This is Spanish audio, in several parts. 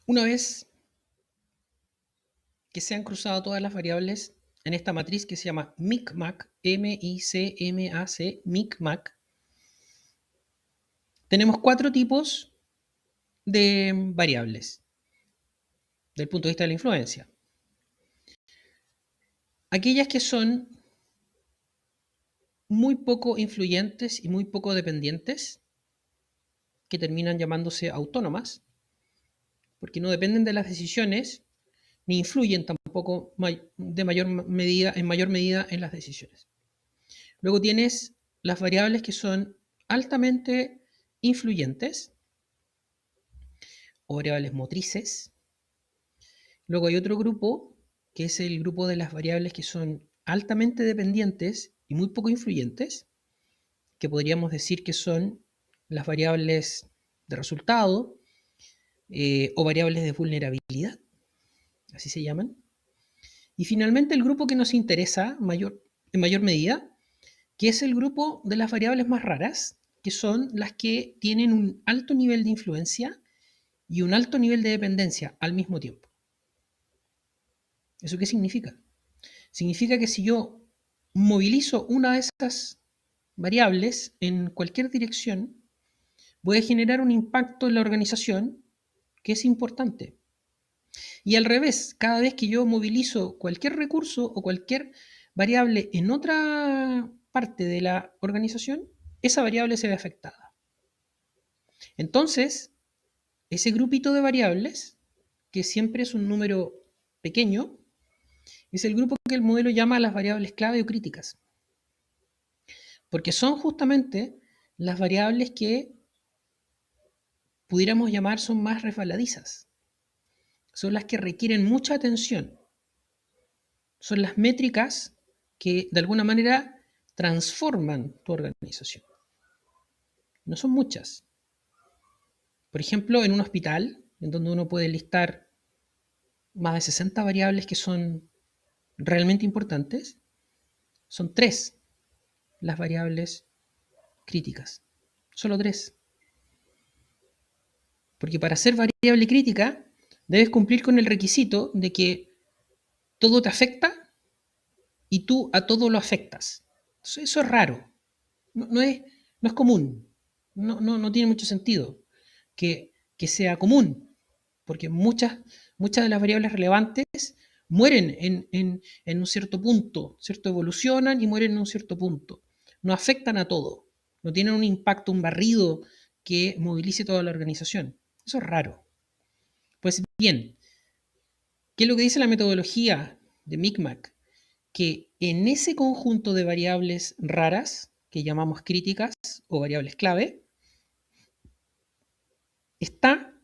Una vez que se han cruzado todas las variables en esta matriz que se llama MICMAC, M-I-C-M-A-C, MICMAC, tenemos cuatro tipos de variables del punto de vista de la influencia. Aquellas que son muy poco influyentes y muy poco dependientes, que terminan llamándose autónomas, porque no dependen de las decisiones ni influyen tampoco en mayor medida en las decisiones. Luego tienes las variables que son altamente influyentes o variables motrices. Luego hay otro grupo que es el grupo de las variables que son altamente dependientes y muy poco influyentes, que podríamos decir que son las variables de resultado o variables de vulnerabilidad, así se llaman. Y finalmente el grupo que nos interesa en mayor medida, que es el grupo de las variables más raras, que son las que tienen un alto nivel de influencia y un alto nivel de dependencia al mismo tiempo. ¿Eso qué significa? Significa que si yo movilizo una de esas variables en cualquier dirección, voy a generar un impacto en la organización que es importante. Y al revés, cada vez que yo movilizo cualquier recurso o cualquier variable en otra parte de la organización, esa variable se ve afectada. Entonces, ese grupito de variables, que siempre es un número pequeño, es el grupo que el modelo llama las variables clave o críticas. Porque son justamente las variables que pudiéramos llamar son más resbaladizas. Son las que requieren mucha atención. Son las métricas que de alguna manera transforman tu organización. No son muchas. Por ejemplo, en un hospital, en donde uno puede listar más de 60 variables que son realmente importantes, son tres las variables críticas. Solo tres. Porque para ser variable crítica, debes cumplir con el requisito de que todo te afecta y tú a todo lo afectas. Entonces, eso es raro. No es común. No tiene mucho sentido que sea común, porque muchas de las variables relevantes mueren en un cierto punto, ¿cierto? Evolucionan y mueren en un cierto punto. No afectan a todo. No tienen un impacto, un barrido que movilice toda la organización. Eso es raro. Pues bien, ¿qué es lo que dice la metodología de MICMAC? Que en ese conjunto de variables raras, que llamamos críticas o variables clave, está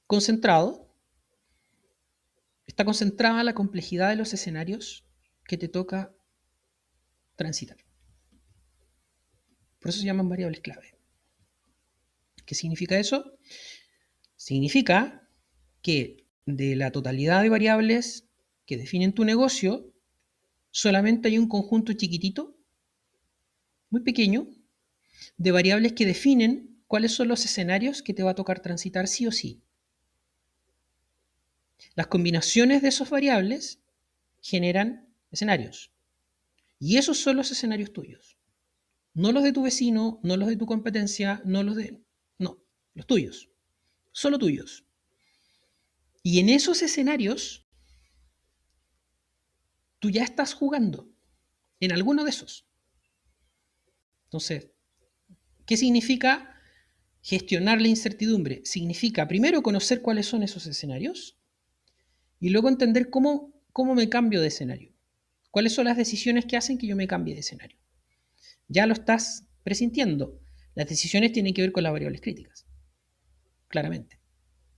concentrado, está concentrada la complejidad de los escenarios que te toca transitar. Por eso se llaman variables clave. ¿Qué significa eso? Significa que de la totalidad de variables que definen tu negocio, solamente hay un conjunto chiquitito, muy pequeño, de variables que definen cuáles son los escenarios que te va a tocar transitar sí o sí. Las combinaciones de esas variables generan escenarios. Y esos son los escenarios tuyos. No los de tu vecino, no los de tu competencia, no los de... No, los tuyos. Solo tuyos. Y en esos escenarios, tú ya estás jugando. En alguno de esos. Entonces, ¿qué significa gestionar la incertidumbre? Significa primero conocer cuáles son esos escenarios y luego entender cómo me cambio de escenario. ¿Cuáles son las decisiones que hacen que yo me cambie de escenario? Ya lo estás presintiendo. Las decisiones tienen que ver con las variables críticas, claramente,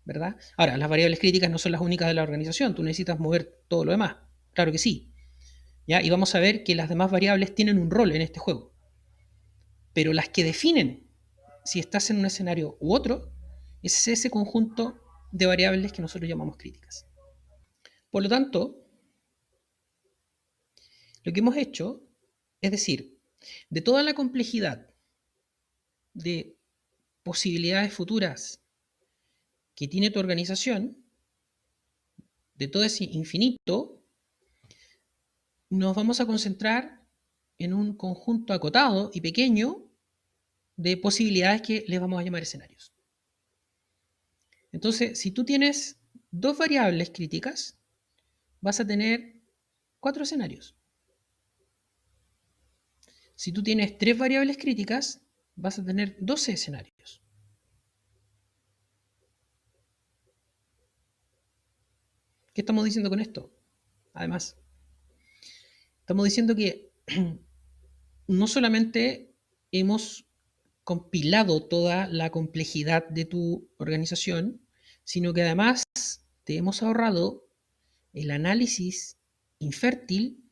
¿verdad? Ahora, las variables críticas no son las únicas de la organización, tú necesitas mover todo lo demás, claro que sí, ¿ya? Y vamos a ver que las demás variables tienen un rol en este juego, pero las que definen si estás en un escenario u otro es ese conjunto de variables que nosotros llamamos críticas. Por lo tanto, lo que hemos hecho es decir, de toda la complejidad de posibilidades futuras que tiene tu organización, de todo ese infinito, nos vamos a concentrar en un conjunto acotado y pequeño de posibilidades que les vamos a llamar escenarios. Entonces, si tú tienes dos variables críticas, vas a tener 4 escenarios. Si tú tienes 3 variables críticas, vas a tener 12 escenarios. ¿Qué estamos diciendo con esto? Además, estamos diciendo que no solamente hemos compilado toda la complejidad de tu organización, sino que además te hemos ahorrado el análisis infértil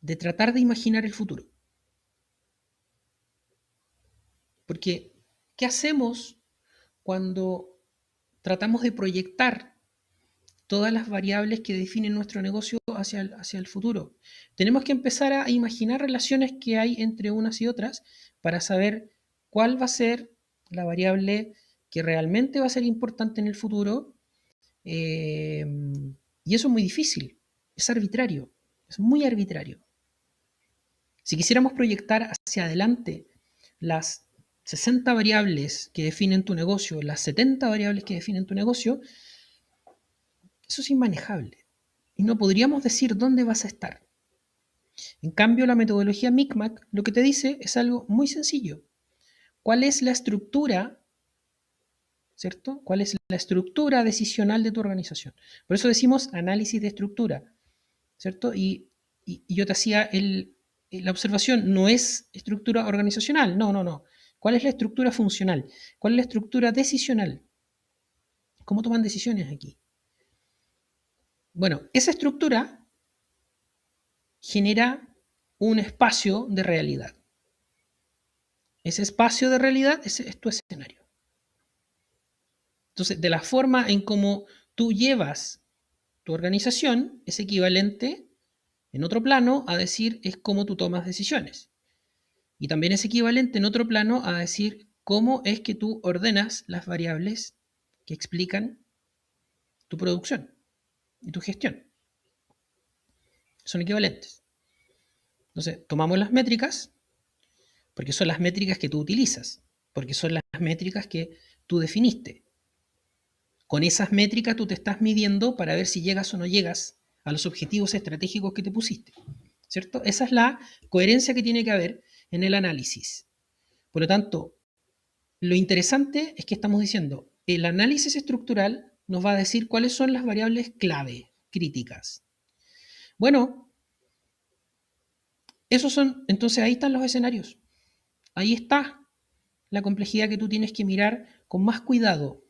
de tratar de imaginar el futuro. Porque, ¿qué hacemos cuando tratamos de proyectar todas las variables que definen nuestro negocio hacia el futuro? Tenemos que empezar a imaginar relaciones que hay entre unas y otras para saber cuál va a ser la variable que realmente va a ser importante en el futuro. Y eso es muy difícil, es arbitrario, es muy arbitrario. Si quisiéramos proyectar hacia adelante las 60 variables que definen tu negocio, las 70 variables que definen tu negocio, eso es inmanejable. Y no podríamos decir dónde vas a estar. En cambio, la metodología MICMAC lo que te dice es algo muy sencillo. ¿Cuál es la estructura, cierto? ¿Cuál es la estructura decisional de tu organización? Por eso decimos análisis de estructura, ¿cierto? Y yo te hacía la observación, no es estructura organizacional, no. ¿Cuál es la estructura funcional? ¿Cuál es la estructura decisional? ¿Cómo toman decisiones aquí? Bueno, esa estructura genera un espacio de realidad. Ese espacio de realidad es tu escenario. Entonces, de la forma en cómo tú llevas tu organización es equivalente, en otro plano, a decir es cómo tú tomas decisiones. Y también es equivalente en otro plano a decir cómo es que tú ordenas las variables que explican tu producción y tu gestión. Son equivalentes. Entonces, tomamos las métricas, porque son las métricas que tú utilizas, porque son las métricas que tú definiste. Con esas métricas tú te estás midiendo para ver si llegas o no llegas a los objetivos estratégicos que te pusiste, ¿cierto? Esa es la coherencia que tiene que haber en el análisis. Por lo tanto, lo interesante es que estamos diciendo, el análisis estructural nos va a decir cuáles son las variables clave, críticas. Bueno, esos son, entonces ahí están los escenarios. Ahí está la complejidad que tú tienes que mirar con más cuidado.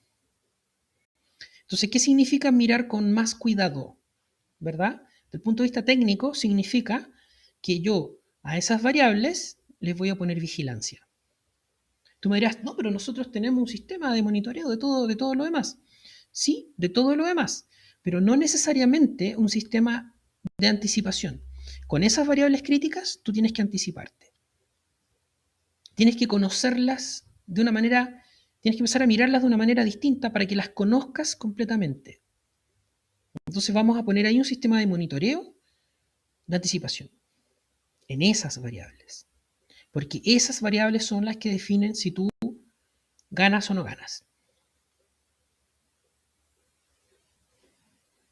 Entonces, ¿qué significa mirar con más cuidado? ¿Verdad? Desde el punto de vista técnico, significa que yo a esas variables les voy a poner vigilancia. Tú me dirás, no, pero nosotros tenemos un sistema de monitoreo de todo lo demás. Sí, de todo lo demás, pero no necesariamente un sistema de anticipación. Con esas variables críticas, tú tienes que anticiparte. Tienes que conocerlas de una manera, tienes que empezar a mirarlas de una manera distinta para que las conozcas completamente. Entonces vamos a poner ahí un sistema de monitoreo de anticipación en esas variables. Porque esas variables son las que definen si tú ganas o no ganas.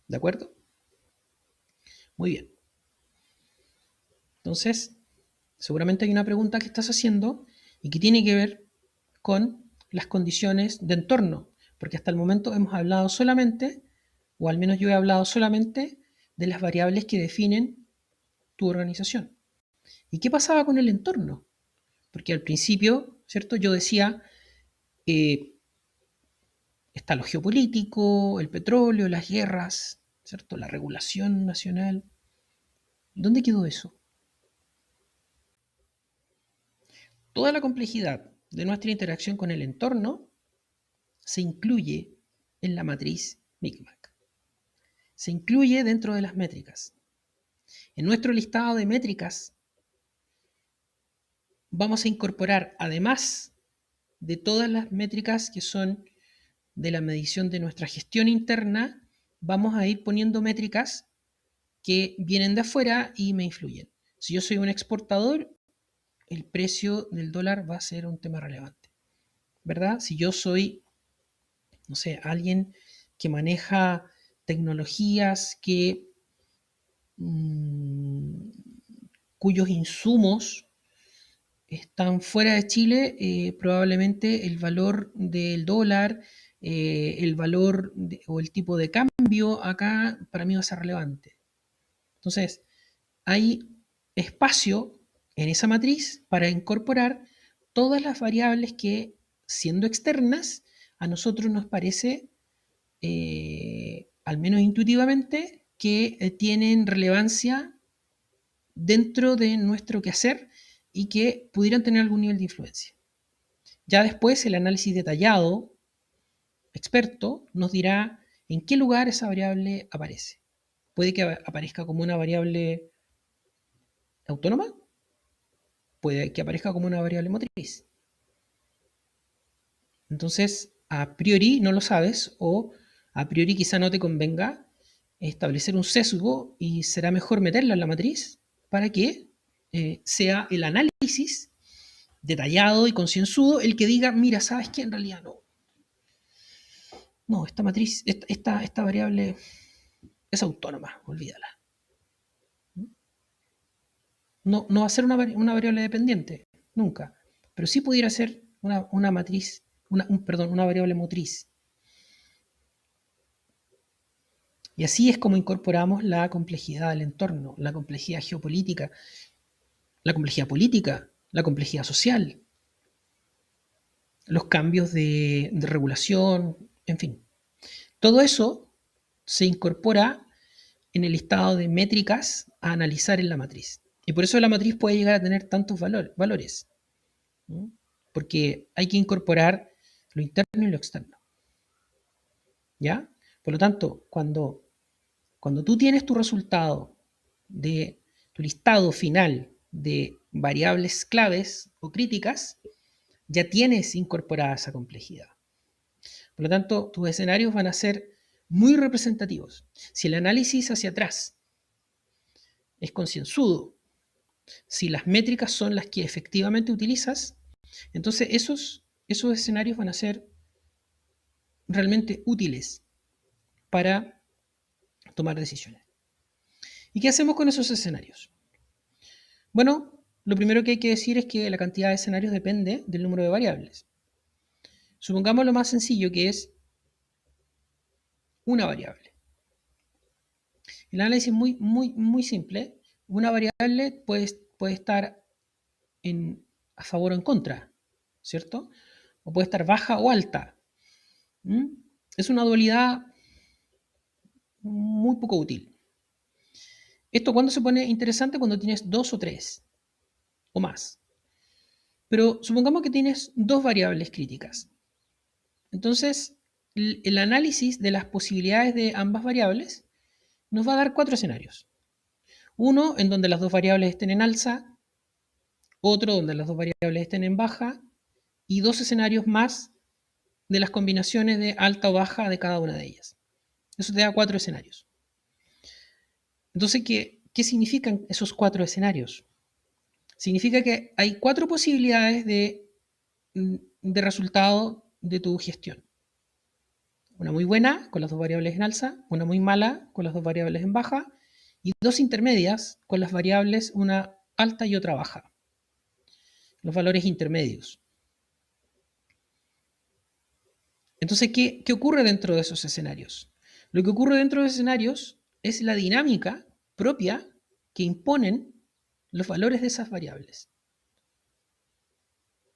¿De acuerdo? Muy bien. Entonces, seguramente hay una pregunta que estás haciendo y que tiene que ver con las condiciones de entorno, porque hasta el momento hemos hablado solamente, o al menos yo he hablado solamente, de las variables que definen tu organización. ¿Y qué pasaba con el entorno? Porque al principio, ¿cierto? Yo decía, está lo geopolítico, el petróleo, las guerras, ¿cierto? La regulación nacional. ¿Dónde quedó eso? Toda la complejidad de nuestra interacción con el entorno se incluye en la matriz MICMAC. Se incluye dentro de las métricas. En nuestro listado de métricas vamos a incorporar, además de todas las métricas que son de la medición de nuestra gestión interna, vamos a ir poniendo métricas que vienen de afuera y me influyen. Si yo soy un exportador, el precio del dólar va a ser un tema relevante, ¿verdad? Si yo soy, no sé, alguien que maneja tecnologías cuyos insumos están fuera de Chile, probablemente el valor del dólar, el valor o el tipo de cambio acá para mí va a ser relevante. Entonces, hay espacio en esa matriz para incorporar todas las variables que, siendo externas, a nosotros nos parece, al menos intuitivamente, que tienen relevancia dentro de nuestro quehacer y que pudieran tener algún nivel de influencia. Ya después el análisis detallado, experto, nos dirá en qué lugar esa variable aparece. Puede que aparezca como una variable autónoma, puede que aparezca como una variable motriz. Entonces, a priori no lo sabes o a priori quizá no te convenga establecer un sesgo y será mejor meterla en la matriz para que sea el análisis detallado y concienzudo el que diga, mira, ¿sabes qué? En realidad no. No, esta matriz, esta variable es autónoma, olvídala. No, no va a ser una variable dependiente, nunca. Pero sí pudiera ser una matriz, una variable motriz. Y así es como incorporamos la complejidad del entorno, la complejidad geopolítica, la complejidad política, la complejidad social, los cambios de regulación, en fin. Todo eso se incorpora en el listado de métricas a analizar en la matriz. Y por eso la matriz puede llegar a tener tantos valores, ¿no? Porque hay que incorporar lo interno y lo externo. ¿Ya? Por lo tanto, cuando tú tienes tu resultado de tu listado final de variables claves o críticas, ya tienes incorporada esa complejidad. Por lo tanto, tus escenarios van a ser muy representativos. Si el análisis hacia atrás es concienzudo, si las métricas son las que efectivamente utilizas, entonces esos escenarios van a ser realmente útiles para tomar decisiones. ¿Y qué hacemos con esos escenarios? Bueno, lo primero que hay que decir es que la cantidad de escenarios depende del número de variables. Supongamos lo más sencillo, que es una variable. El análisis es muy simple. Una variable puede estar a favor o en contra, ¿cierto? O puede estar baja o alta. Es una dualidad muy poco útil. Esto cuando se pone interesante cuando tienes dos o tres o más. Pero supongamos que tienes dos variables críticas. Entonces, el análisis de las posibilidades de ambas variables nos va a dar cuatro escenarios. Uno en donde las dos variables estén en alza, otro donde las dos variables estén en baja y dos escenarios más de las combinaciones de alta o baja de cada una de ellas. Eso te da cuatro escenarios. Entonces, ¿qué significan esos cuatro escenarios? Significa que hay cuatro posibilidades de resultado de tu gestión. Una muy buena con las dos variables en alza, una muy mala con las dos variables en baja y dos intermedias con las variables una alta y otra baja. Los valores intermedios. Entonces, ¿qué ocurre dentro de esos escenarios? Lo que ocurre dentro de esos escenarios es la dinámica propia que imponen los valores de esas variables.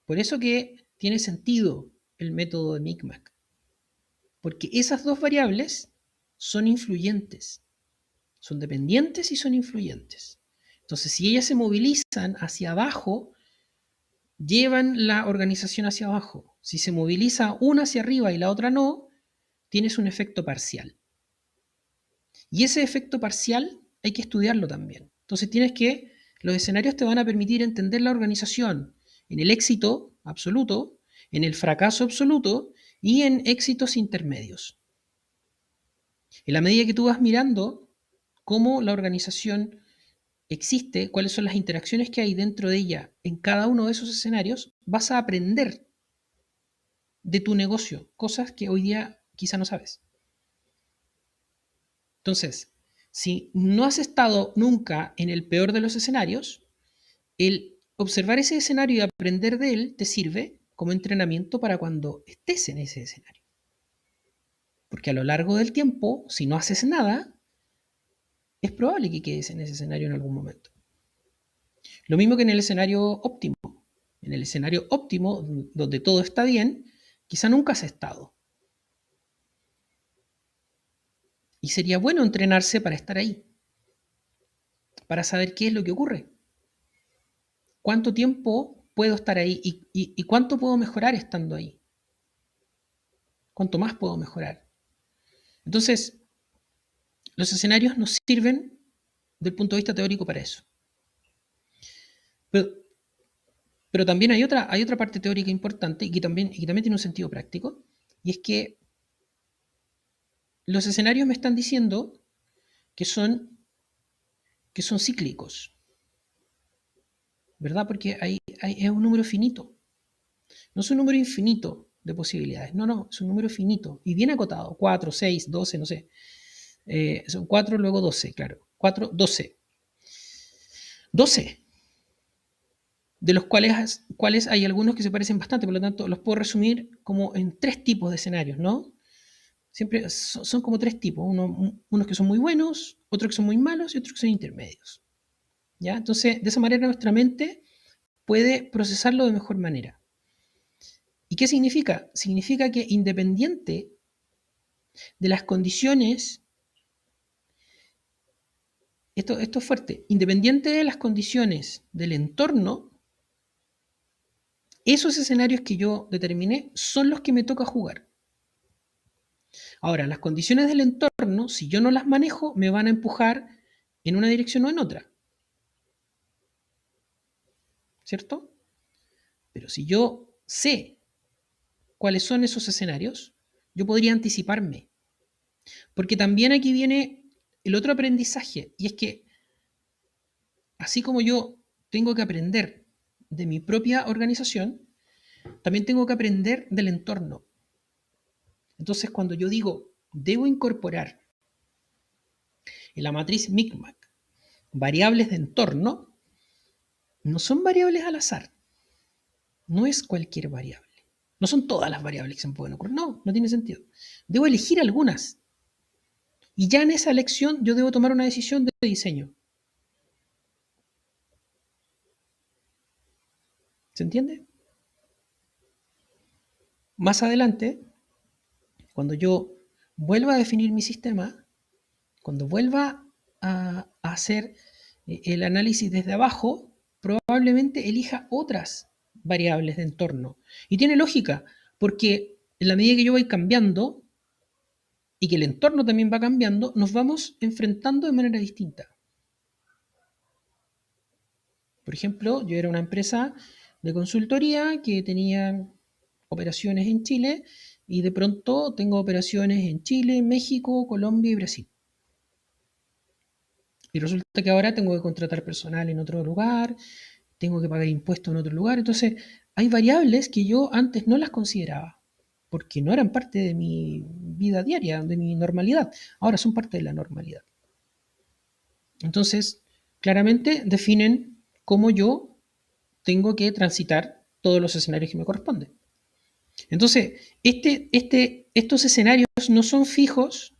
Por eso que tiene sentido el método de Micmac, porque esas dos variables son influyentes, son dependientes y son influyentes. Entonces, si ellas se movilizan hacia abajo, llevan la organización hacia abajo. Si se moviliza una hacia arriba y la otra no, tienes un efecto parcial. Y ese efecto parcial hay que estudiarlo también. Entonces los escenarios te van a permitir entender la organización en el éxito absoluto, en el fracaso absoluto y en éxitos intermedios. En la medida que tú vas mirando cómo la organización existe, cuáles son las interacciones que hay dentro de ella en cada uno de esos escenarios, vas a aprender de tu negocio, cosas que hoy día quizá no sabes. Entonces, si no has estado nunca en el peor de los escenarios, el observar ese escenario y aprender de él te sirve como entrenamiento para cuando estés en ese escenario. Porque a lo largo del tiempo, si no haces nada, es probable que quedes en ese escenario en algún momento. Lo mismo que en el escenario óptimo. En el escenario óptimo, donde todo está bien, quizá nunca has estado. Y sería bueno entrenarse para estar ahí, para saber qué es lo que ocurre. ¿Cuánto tiempo puedo estar ahí y cuánto puedo mejorar estando ahí? ¿Cuánto más puedo mejorar? Entonces, los escenarios nos sirven desde el punto de vista teórico para eso. Pero, pero también hay otra parte teórica importante y que también tiene un sentido práctico, y es que los escenarios me están diciendo que son cíclicos, ¿verdad? Porque es un número finito. No es un número infinito de posibilidades. No, es un número finito y bien acotado. 4, 6, 12, no sé. Son 4, luego 12, claro. 4, 12. 12. De los cuales hay algunos que se parecen bastante, por lo tanto los puedo resumir como en 3 tipos de escenarios, ¿no? Siempre son como 3 tipos. Unos que son muy buenos, otros que son muy malos y otros que son intermedios. ¿Ya? Entonces, de esa manera nuestra mente puede procesarlo de mejor manera. ¿Y qué significa? Significa que independiente de las condiciones, esto es fuerte, independiente de las condiciones del entorno, esos escenarios que yo determiné son los que me toca jugar. Ahora, las condiciones del entorno, si yo no las manejo, me van a empujar en una dirección o en otra. ¿Cierto? Pero si yo sé cuáles son esos escenarios, yo podría anticiparme. Porque también aquí viene el otro aprendizaje, y es que así como yo tengo que aprender de mi propia organización, también tengo que aprender del entorno. Entonces, cuando yo digo, debo incorporar en la matriz Micmac variables de entorno, no son variables al azar. No es cualquier variable. No son todas las variables que se me pueden ocurrir. No tiene sentido. Debo elegir algunas. Y ya en esa elección yo debo tomar una decisión de diseño. ¿Se entiende? Más adelante, cuando yo vuelva a definir mi sistema, cuando vuelva a hacer el análisis desde abajo, probablemente elija otras variables de entorno. Y tiene lógica, porque en la medida que yo voy cambiando y que el entorno también va cambiando, nos vamos enfrentando de manera distinta. Por ejemplo, yo era una empresa de consultoría que tenía operaciones en Chile y de pronto tengo operaciones en Chile, México, Colombia y Brasil. Y resulta que ahora tengo que contratar personal en otro lugar, tengo que pagar impuestos en otro lugar. Entonces, hay variables que yo antes no las consideraba, porque no eran parte de mi vida diaria, de mi normalidad. Ahora son parte de la normalidad. Entonces, claramente definen cómo yo tengo que transitar todos los escenarios que me corresponden. Entonces, estos escenarios no son fijos,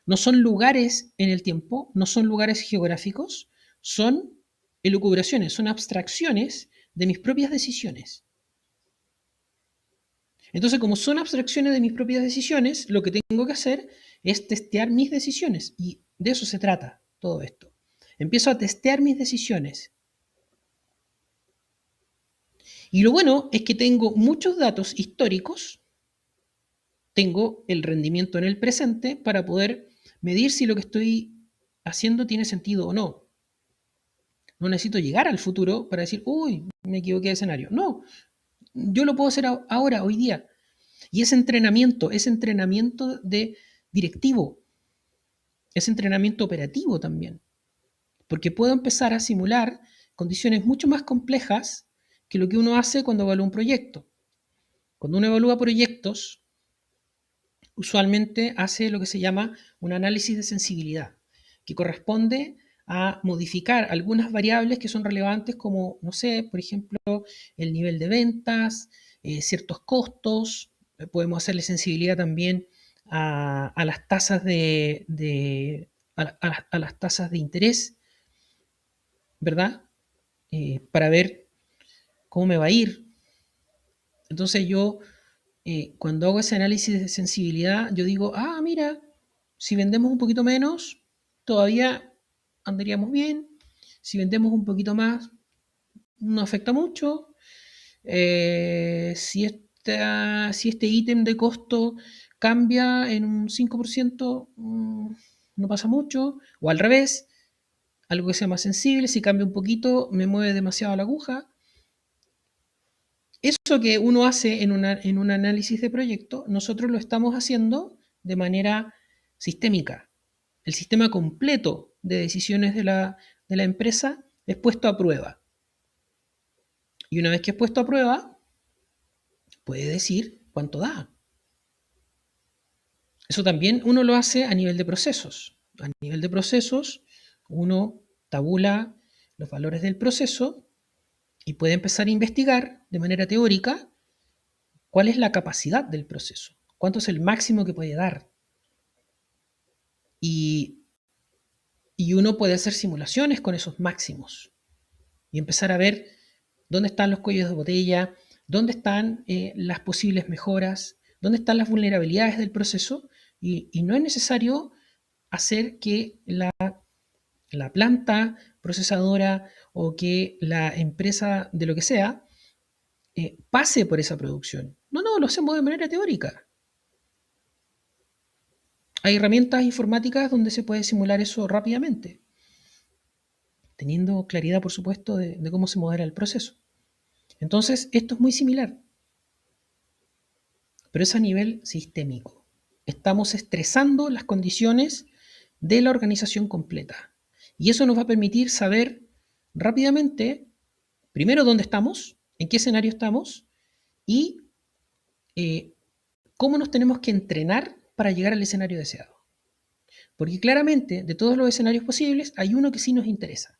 no son lugares en el tiempo, no son lugares geográficos, son elucubraciones, son abstracciones de mis propias decisiones. Entonces, como son abstracciones de mis propias decisiones, lo que tengo que hacer es testear mis decisiones. Y de eso se trata todo esto. Empiezo a testear mis decisiones. Y lo bueno es que tengo muchos datos históricos, tengo el rendimiento en el presente para poder medir si lo que estoy haciendo tiene sentido o no. No necesito llegar al futuro para decir, uy, me equivoqué de escenario. No, yo lo puedo hacer ahora, hoy día. Y ese entrenamiento de directivo, ese entrenamiento operativo también, porque puedo empezar a simular condiciones mucho más complejas que lo que uno hace cuando evalúa un proyecto. Cuando uno evalúa proyectos, usualmente hace lo que se llama un análisis de sensibilidad, que corresponde a modificar algunas variables que son relevantes como, no sé, por ejemplo, el nivel de ventas, ciertos costos, podemos hacerle sensibilidad también a las tasas a las tasas de interés, ¿verdad? Para ver cómo me va a ir. Entonces yo, cuando hago ese análisis de sensibilidad, yo digo, ah, mira, si vendemos un poquito menos, todavía andaríamos bien. Si vendemos un poquito más, no afecta mucho. Si este ítem de costo cambia en un 5%, no pasa mucho. O al revés, algo que sea más sensible, si cambia un poquito, me mueve demasiado la aguja. Eso que uno hace en un análisis de proyecto, nosotros lo estamos haciendo de manera sistémica. El sistema completo de decisiones de la empresa es puesto a prueba. Y una vez que es puesto a prueba, puede decir cuánto da. Eso también uno lo hace a nivel de procesos. A nivel de procesos, uno tabula los valores del proceso y puede empezar a investigar de manera teórica cuál es la capacidad del proceso, cuánto es el máximo que puede dar. Y, y uno puede hacer simulaciones con esos máximos y empezar a ver dónde están los cuellos de botella, dónde están las posibles mejoras, dónde están las vulnerabilidades del proceso. Y no es necesario hacer que la planta procesadora o que la empresa de lo que sea pase por esa producción. No, no, lo hacemos de manera teórica. Hay herramientas informáticas donde se puede simular eso rápidamente, teniendo claridad, por supuesto, de cómo se modera el proceso. Entonces, esto es muy similar, pero es a nivel sistémico. Estamos estresando las condiciones de la organización completa. Y eso nos va a permitir saber rápidamente, primero, dónde estamos, en qué escenario estamos y eh, cómo nos tenemos que entrenar para llegar al escenario deseado. Porque claramente, de todos los escenarios posibles, hay uno que sí nos interesa,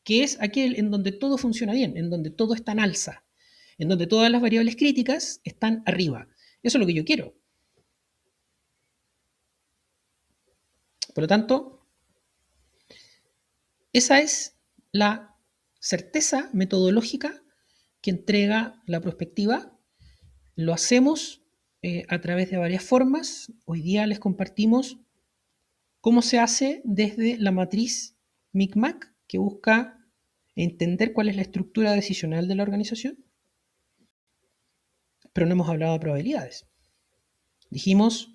que es aquel en donde todo funciona bien, en donde todo está en alza, en donde todas las variables críticas están arriba. Eso es lo que yo quiero. Por lo tanto, esa es la certeza metodológica que entrega la prospectiva. Lo hacemos a través de varias formas. Hoy día les compartimos cómo se hace desde la matriz MICMAC, que busca entender cuál es la estructura decisional de la organización, pero no hemos hablado de probabilidades. Dijimos,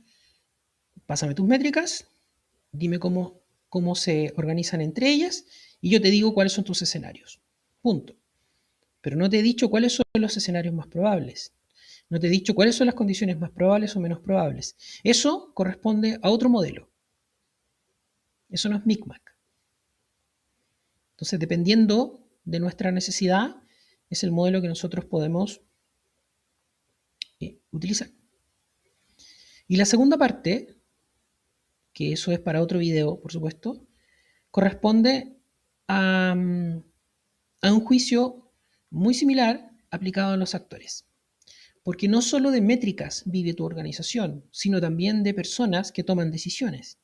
pásame tus métricas, dime cómo se organizan entre ellas y yo te digo cuáles son tus escenarios. Punto. Pero no te he dicho cuáles son los escenarios más probables. No te he dicho cuáles son las condiciones más probables o menos probables. Eso corresponde a otro modelo. Eso no es MICMAC. Entonces, dependiendo de nuestra necesidad, es el modelo que nosotros podemos utilizar. Y la segunda parte, que eso es para otro video, por supuesto, corresponde a un juicio muy similar aplicado a los actores. Porque no solo de métricas vive tu organización, sino también de personas que toman decisiones.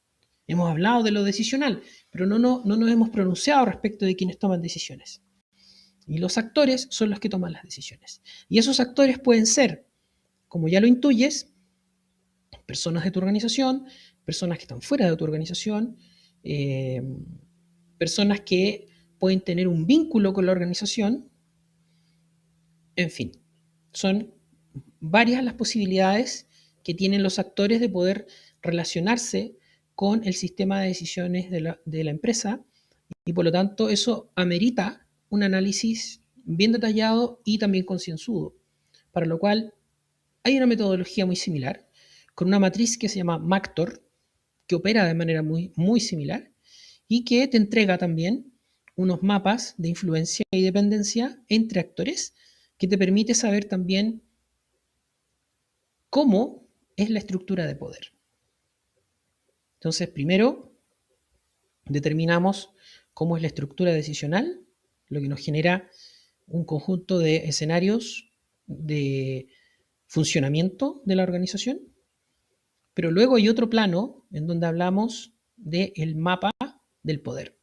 Hemos hablado de lo decisional, pero no nos hemos pronunciado respecto de quienes toman decisiones. Y los actores son los que toman las decisiones. Y esos actores pueden ser, como ya lo intuyes, personas de tu organización, personas que están fuera de tu organización, personas que pueden tener un vínculo con la organización. En fin, son varias las posibilidades que tienen los actores de poder relacionarse con el sistema de decisiones de la empresa y por lo tanto eso amerita un análisis bien detallado y también concienzudo, para lo cual hay una metodología muy similar, con una matriz que se llama MACTOR, que opera de manera muy similar y que te entrega también unos mapas de influencia y dependencia entre actores que te permite saber también cómo es la estructura de poder. Entonces, primero determinamos cómo es la estructura decisional, lo que nos genera un conjunto de escenarios de funcionamiento de la organización, pero luego hay otro plano en donde hablamos del mapa del poder.